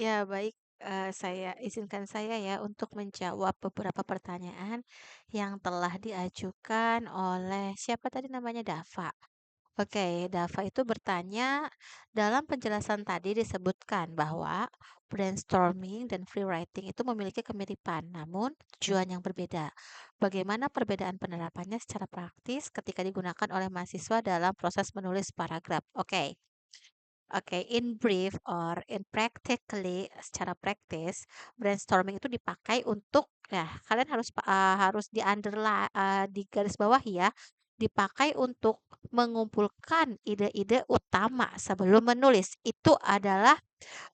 Ya, baik, izinkan saya ya untuk menjawab beberapa pertanyaan yang telah diajukan oleh siapa tadi namanya? Dava. Oke, Dava itu bertanya, dalam penjelasan tadi disebutkan bahwa brainstorming dan free writing itu memiliki kemiripan, namun tujuan yang berbeda. Bagaimana perbedaan penerapannya secara praktis ketika digunakan oleh mahasiswa dalam proses menulis paragraf? Oke. Oke, in brief or in practically, secara praktis, brainstorming itu dipakai untuk ya, kalian harus di garis bawah ya, dipakai untuk mengumpulkan ide-ide utama sebelum menulis. Itu adalah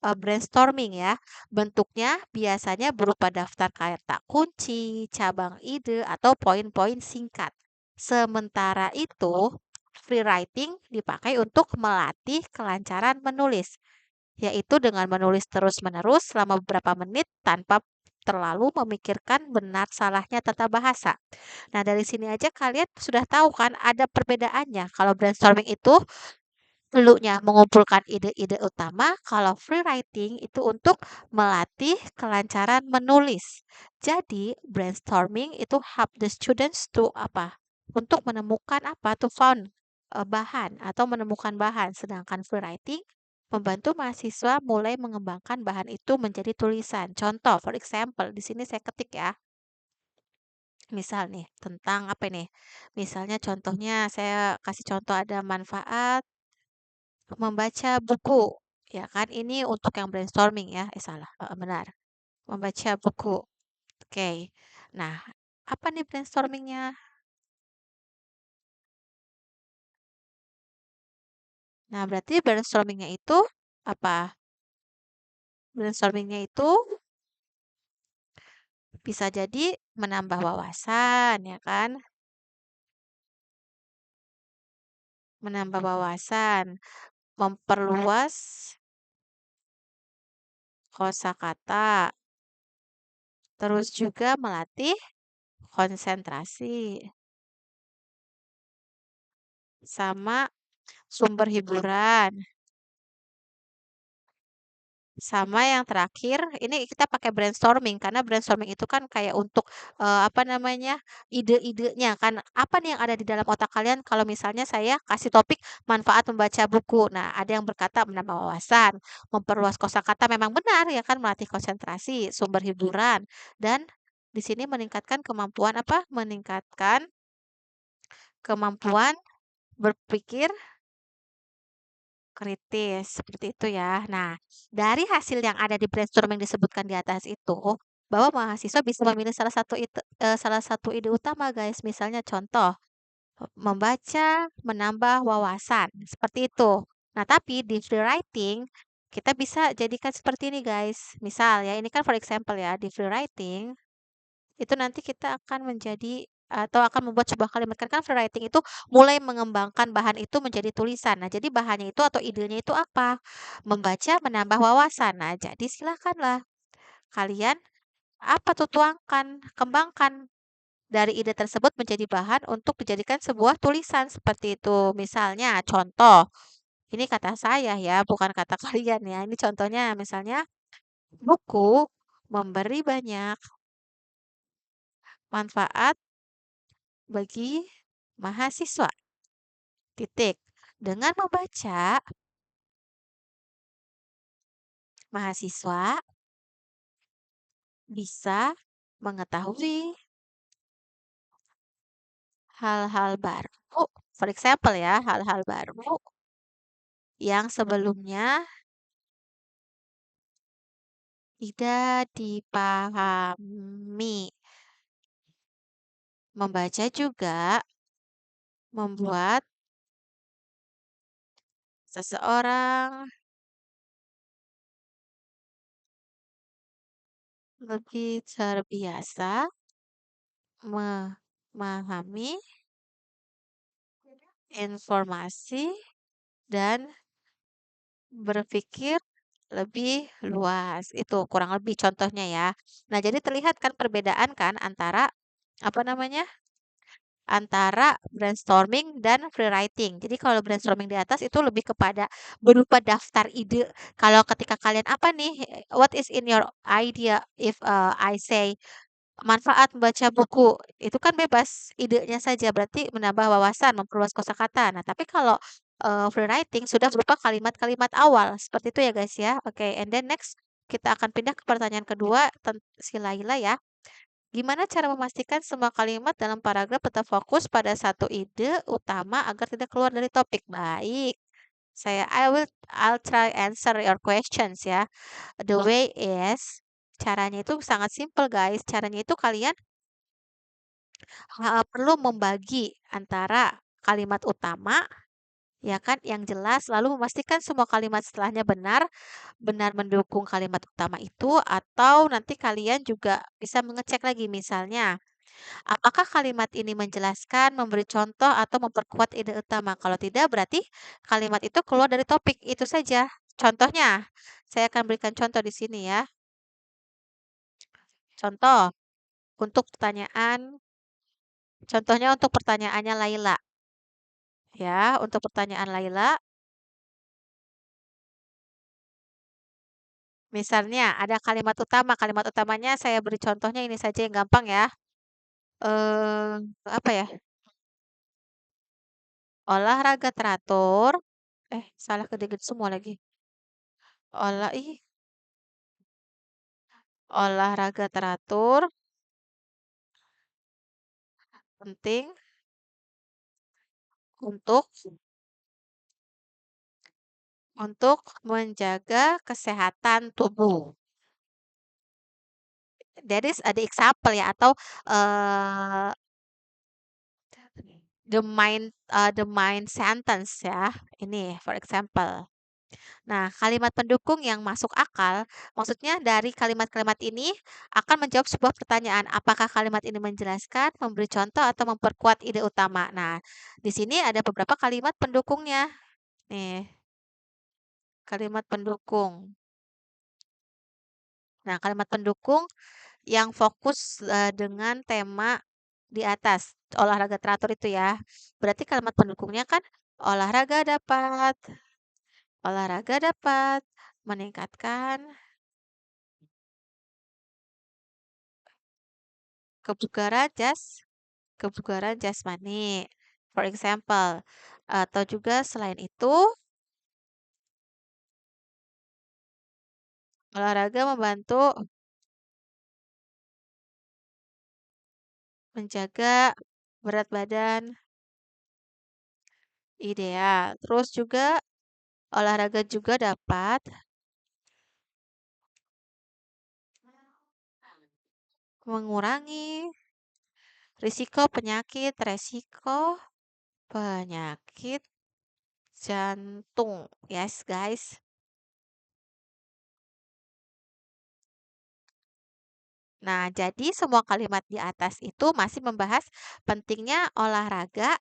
brainstorming ya. Bentuknya biasanya berupa daftar kata kunci, cabang ide, atau poin-poin singkat. Sementara itu, free writing dipakai untuk melatih kelancaran menulis, yaitu dengan menulis terus-menerus selama beberapa menit tanpa terlalu memikirkan benar salahnya tata bahasa. Nah, dari sini aja kalian sudah tahu kan ada perbedaannya. Kalau brainstorming itu perlunya mengumpulkan ide-ide utama, kalau free writing itu untuk melatih kelancaran menulis. Jadi, brainstorming itu help the students to apa? Untuk menemukan apa? To found bahan atau menemukan bahan. Sedangkan free writing membantu mahasiswa mulai mengembangkan bahan itu menjadi tulisan. Contoh, for example, di sini saya ketik ya. Misal nih, tentang apa nih? Misalnya contohnya saya kasih contoh ada manfaat membaca buku, ya kan? Ini untuk yang brainstorming ya. Salah, benar. Membaca buku. Oke. Nah, apa nih brainstormingnya? Nah, berarti brainstormingnya itu apa? Brainstormingnya itu bisa jadi menambah wawasan, ya kan? Menambah wawasan, memperluas kosakata, terus juga melatih konsentrasi, sama sumber hiburan. Sama yang terakhir, ini kita pakai brainstorming, karena brainstorming itu kan kayak untuk, apa namanya, ide-idenya kan, apa nih yang ada di dalam otak kalian kalau misalnya saya kasih topik manfaat membaca buku. Nah, ada yang berkata menambah wawasan, memperluas kosakata, memang benar ya kan, melatih konsentrasi, sumber hiburan, dan di sini meningkatkan kemampuan apa, meningkatkan kemampuan berpikir kritis, seperti itu ya. Nah, dari hasil yang ada di brainstorming disebutkan di atas itu, bahwa mahasiswa bisa memilih salah satu ide utama, guys. Misalnya contoh, membaca menambah wawasan, seperti itu. Nah, tapi di free writing kita bisa jadikan seperti ini, guys. Misal ya, ini kan for example ya, di free writing itu nanti kita akan menjadi atau akan membuat sebuah kalimat kan free writing itu mulai mengembangkan bahan itu menjadi tulisan. Nah, jadi bahannya itu atau idenya itu apa? Membaca menambah wawasan. Nah, jadi silakanlah kalian apa tuh tuangkan, kembangkan dari ide tersebut menjadi bahan untuk dijadikan sebuah tulisan seperti itu. Misalnya contoh, ini kata saya ya, bukan kata kalian ya. Ini contohnya misalnya buku memberi banyak manfaat bagi mahasiswa. Titik. Dengan membaca, mahasiswa bisa mengetahui hal-hal baru, for example ya, hal-hal baru yang sebelumnya tidak dipahami. Membaca juga membuat seseorang lebih terbiasa memahami informasi dan berpikir lebih luas. Itu kurang lebih contohnya ya. Nah, jadi terlihat kan perbedaan kan antara apa namanya? antara brainstorming dan free writing. Jadi kalau brainstorming di atas itu lebih kepada berupa daftar ide. Kalau ketika kalian apa nih, what is in your idea if I say manfaat membaca buku, itu kan bebas idenya saja, berarti menambah wawasan, memperluas kosakata. Nah, tapi kalau free writing sudah berupa kalimat-kalimat awal, seperti itu ya guys ya. Oke, and then next kita akan pindah ke pertanyaan kedua, si Laila ya. Gimana cara memastikan semua kalimat dalam paragraf tetap fokus pada satu ide utama agar tidak keluar dari topik? Baik. I'll try answer your questions ya. The way is caranya itu sangat simple guys. Caranya itu kalian perlu membagi antara kalimat utama ya kan yang jelas lalu memastikan semua kalimat setelahnya benar mendukung kalimat utama itu atau nanti kalian juga bisa mengecek lagi misalnya apakah kalimat ini menjelaskan, memberi contoh, atau memperkuat ide utama? Kalau tidak, berarti kalimat itu keluar dari topik. Itu saja. Contohnya, saya akan berikan contoh di sini ya. Contoh untuk contohnya untuk pertanyaannya Laila. Ya, untuk pertanyaan Laila, misalnya ada kalimat utamanya saya beri contohnya ini saja yang gampang ya. Apa ya? Olahraga teratur. Salah kedenget semua lagi. Ih, olahraga teratur penting untuk menjaga kesehatan tubuh. That is ada example ya atau uh, the main sentence ya. Ini for example. Nah, kalimat pendukung yang masuk akal, maksudnya dari kalimat-kalimat ini akan menjawab sebuah pertanyaan, apakah kalimat ini menjelaskan, memberi contoh atau memperkuat ide utama. Nah, di sini ada beberapa kalimat pendukungnya. Nih, kalimat pendukung. Nah, kalimat pendukung yang fokus, dengan tema di atas, olahraga teratur itu ya. Berarti kalimat pendukungnya kan olahraga dapat olahraga dapat meningkatkan kebugaran kebugaran jasmani, for example. Atau juga selain itu, olahraga membantu menjaga berat badan ideal. Terus juga olahraga juga dapat mengurangi resiko penyakit jantung. Yes, guys. Nah, jadi semua kalimat di atas itu masih membahas pentingnya olahraga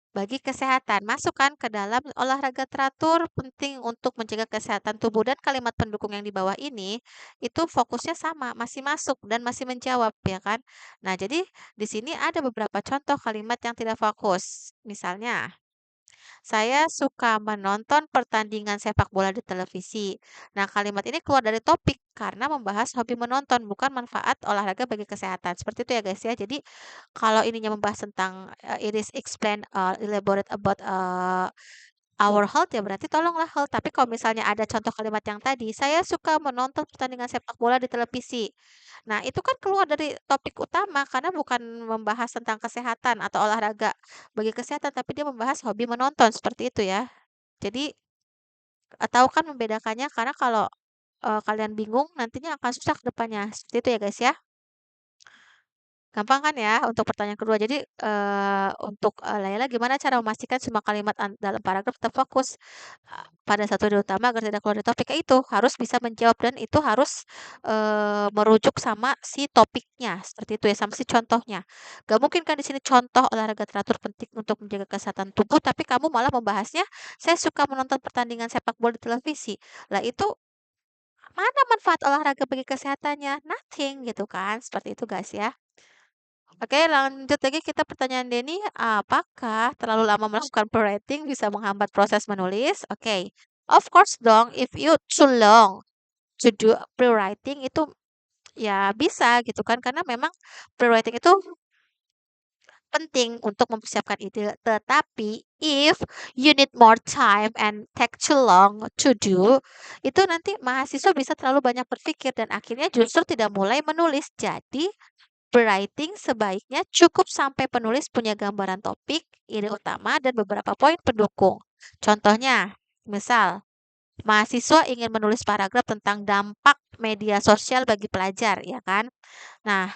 bagi kesehatan. Masukkan ke dalam olahraga teratur penting untuk menjaga kesehatan tubuh dan kalimat pendukung yang di bawah ini itu fokusnya sama, masih masuk dan masih menjawab ya kan. Nah, jadi di sini ada beberapa contoh kalimat yang tidak fokus. Misalnya, saya suka menonton pertandingan sepak bola di televisi. Nah, kalimat ini keluar dari topik karena membahas hobi menonton, bukan manfaat olahraga bagi kesehatan. Seperti itu ya guys ya. Jadi, kalau ininya membahas tentang it is explain elaborate about our health ya berarti tolonglah health. Tapi kalau misalnya ada contoh kalimat yang tadi, saya suka menonton pertandingan sepak bola di televisi. Nah, itu kan keluar dari topik utama karena bukan membahas tentang kesehatan atau olahraga bagi kesehatan, tapi dia membahas hobi menonton seperti itu ya. Jadi, tahu kan membedakannya karena kalau kalian bingung nantinya akan susah ke depannya. Seperti itu ya guys ya. Gampang kan ya untuk pertanyaan kedua. Jadi, untuk, Laila gimana cara memastikan semua kalimat dalam paragraf tetap fokus, pada satu ide utama agar tidak keluar dari topik? Itu, harus bisa menjawab dan itu harus, merujuk sama si topiknya, seperti itu ya, sama si contohnya. Gak mungkin kan di sini contoh olahraga teratur penting untuk menjaga kesehatan tubuh, tapi kamu malah membahasnya, "Saya suka menonton pertandingan sepak bola di televisi." Lah itu, mana manfaat olahraga bagi kesehatannya? Nothing gitu kan, seperti itu guys ya. Oke, lanjut lagi kita pertanyaan Denny, apakah terlalu lama melakukan pre-writing bisa menghambat proses menulis? Oke, of course dong, if you too long to do pre-writing itu ya bisa gitu kan, karena memang pre-writing itu penting untuk mempersiapkan ide. Tetapi if you need more time and take too long to do, itu nanti mahasiswa bisa terlalu banyak berpikir dan akhirnya justru tidak mulai menulis. Jadi writing sebaiknya cukup sampai penulis punya gambaran topik, ide utama, dan beberapa poin pendukung. Contohnya, misal, mahasiswa ingin menulis paragraf tentang dampak media sosial bagi pelajar, ya kan? Nah,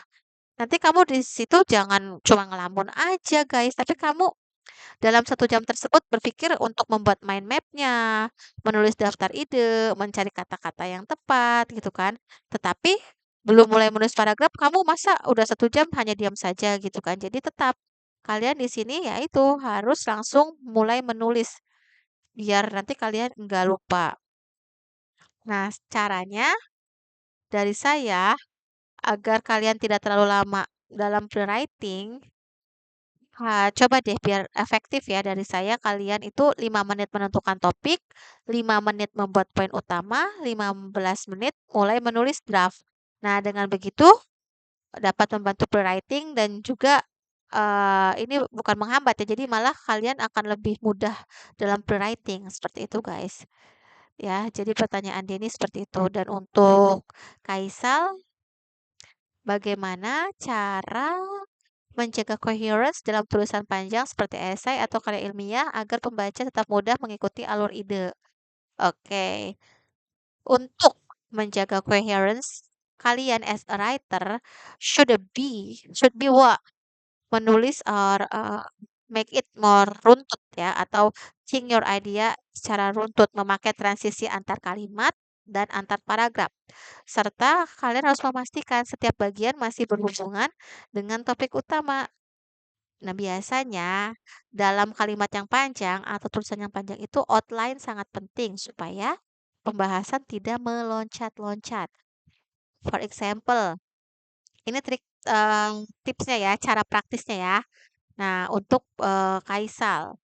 nanti kamu di situ jangan cuma ngelamun aja, guys, tapi kamu dalam 1 jam tersebut berpikir untuk membuat mind map-nya, menulis daftar ide, mencari kata-kata yang tepat gitu kan. Tetapi belum mulai menulis paragraf, kamu masa udah 1 jam hanya diam saja gitu kan. Jadi tetap kalian di sini ya itu harus langsung mulai menulis biar nanti kalian nggak lupa. Nah, caranya dari saya agar kalian tidak terlalu lama dalam pre-writing, coba deh biar efektif ya dari saya kalian itu 5 menit menentukan topik, 5 menit membuat poin utama, 15 menit mulai menulis draft. Nah, dengan begitu dapat membantu pre-writing dan juga ini bukan menghambat ya, jadi malah kalian akan lebih mudah dalam pre-writing seperti itu, guys. Ya, jadi pertanyaan Denny seperti itu. Dan untuk Kaisal, bagaimana cara menjaga coherence dalam tulisan panjang seperti esai atau karya ilmiah agar pembaca tetap mudah mengikuti alur ide. Oke, untuk menjaga coherence, kalian as a writer should be what? Menulis or make it more runtut ya atau think your idea secara runtut, memakai transisi antar kalimat dan antar paragraf. Serta kalian harus memastikan setiap bagian masih berhubungan dengan topik utama. Nah, biasanya dalam kalimat yang panjang atau tulisan yang panjang itu outline sangat penting supaya pembahasan tidak meloncat-loncat. For example, ini tipsnya ya, cara praktisnya ya. Nah, untuk Kaisal.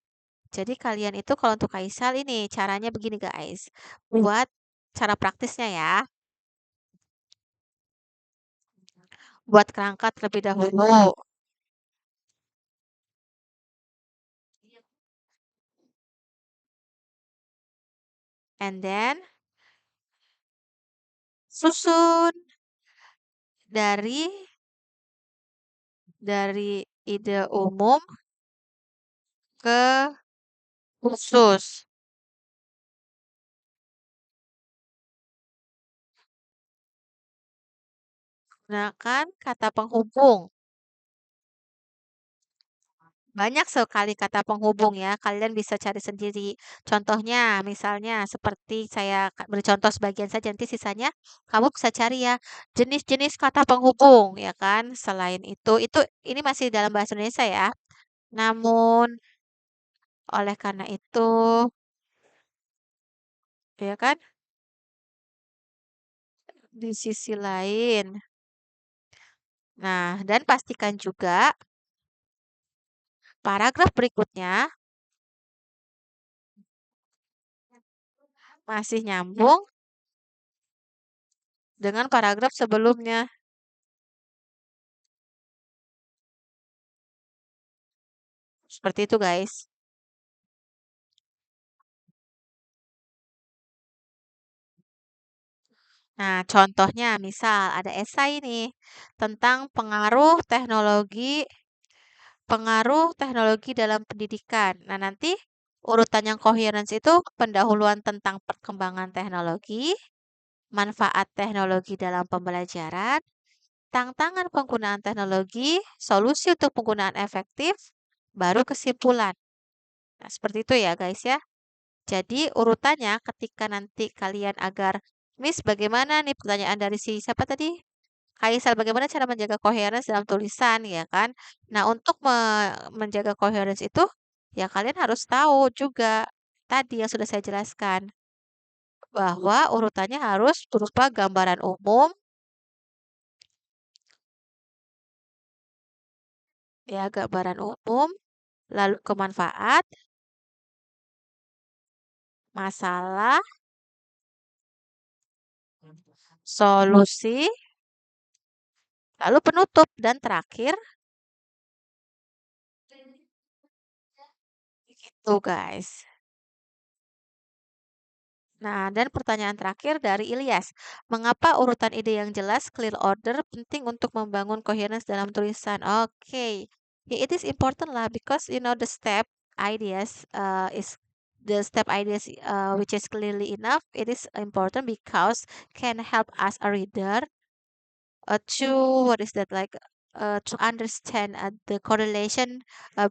Jadi kalian itu kalau untuk Kaisal ini caranya begini guys. Buat cara praktisnya ya. Buat kerangka terlebih dahulu. And then susun dari ide umum ke khusus. Gunakan kata penghubung. Banyak sekali kata penghubung ya, kalian bisa cari sendiri. Contohnya, misalnya seperti saya beri contoh sebagian saja, nanti sisanya kamu bisa cari ya jenis-jenis kata penghubung ya kan. Selain itu ini masih dalam bahasa Indonesia ya. Namun oleh karena itu, ya kan, di sisi lain. Nah, dan pastikan juga paragraf berikutnya masih nyambung dengan paragraf sebelumnya. Seperti itu, guys. Nah, contohnya misal ada esai nih tentang pengaruh teknologi dalam pendidikan. Nah, nanti urutan yang coherence itu pendahuluan tentang perkembangan teknologi, manfaat teknologi dalam pembelajaran, tantangan penggunaan teknologi, solusi untuk penggunaan efektif, baru kesimpulan. Nah, seperti itu ya, guys ya. Jadi urutannya ketika nanti kalian agar Miss bagaimana nih pertanyaan dari si siapa tadi? Kaisar, bagaimana cara menjaga coherence dalam tulisan ya kan? Nah, untuk menjaga coherence itu ya kalian harus tahu juga tadi yang sudah saya jelaskan bahwa urutannya harus berupa gambaran umum, ya, gambaran umum, lalu kemanfaat, masalah, solusi, lalu penutup, dan terakhir, gitu guys. Nah, dan pertanyaan terakhir dari Ilyas. Mengapa urutan ide yang jelas, clear order, penting untuk membangun coherence dalam tulisan? Oke. Yeah, it is important lah because you know the step ideas is the step ideas which is clearly enough. It is important because can help us a reader to what is that like to understand the correlation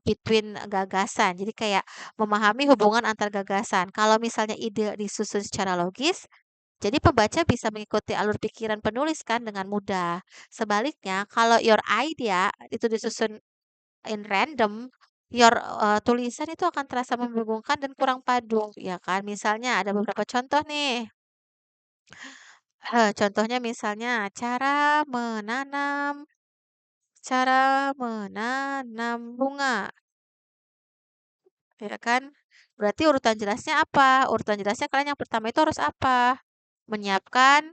between gagasan. Jadi kayak memahami hubungan antar gagasan. Kalau misalnya ide disusun secara logis, jadi pembaca bisa mengikuti alur pikiran penulis kan dengan mudah. Sebaliknya, kalau your idea itu disusun in random, your tulisan itu akan terasa membingungkan dan kurang padu, ya kan? Misalnya ada beberapa contoh nih. Contohnya misalnya cara menanam bunga, ya kan? Berarti urutan jelasnya apa? Urutan jelasnya kalian yang pertama itu harus apa? Menyiapkan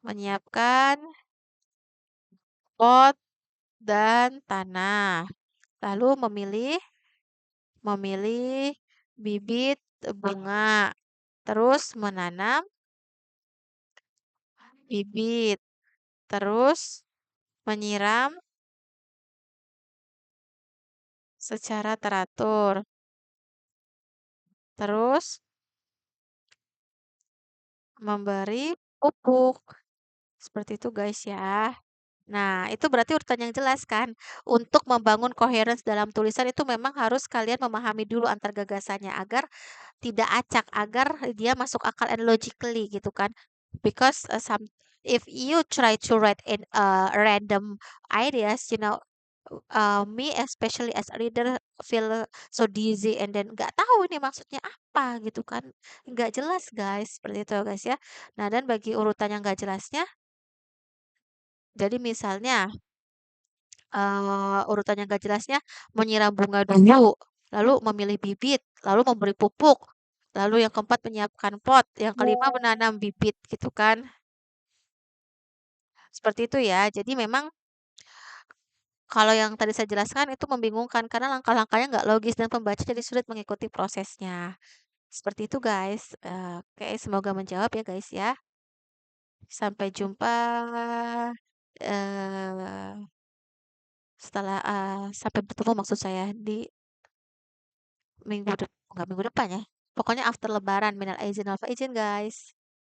menyiapkan pot dan tanah. Lalu memilih memilih bibit bunga. Terus menanam bibit. Terus menyiram secara teratur. Terus memberi pupuk. Seperti itu guys ya. Nah, itu berarti urutan yang jelas kan. Untuk membangun coherence dalam tulisan itu memang harus kalian memahami dulu antar gagasannya agar tidak acak, agar dia masuk akal and logically gitu kan. Because if you try to write in random ideas, you know, me especially as a reader feel so dizzy and then nggak tahu ini maksudnya apa gitu kan. Nggak jelas guys, seperti itu guys ya. Nah, dan bagi urutan yang nggak jelasnya, jadi misalnya urutan yang gak jelasnya menyiram bunga dulu, lalu memilih bibit, lalu memberi pupuk, lalu yang keempat menyiapkan pot, yang kelima menanam bibit gitu kan. Seperti itu ya. Jadi memang kalau yang tadi saya jelaskan itu membingungkan karena langkah-langkahnya nggak logis dan pembaca jadi sulit mengikuti prosesnya. Seperti itu guys. Oke, semoga menjawab ya guys ya. Sampai jumpa eh sampai bertemu maksud saya di nggak minggu depan ya. Pokoknya after lebaran, minal aizin wal faizin guys.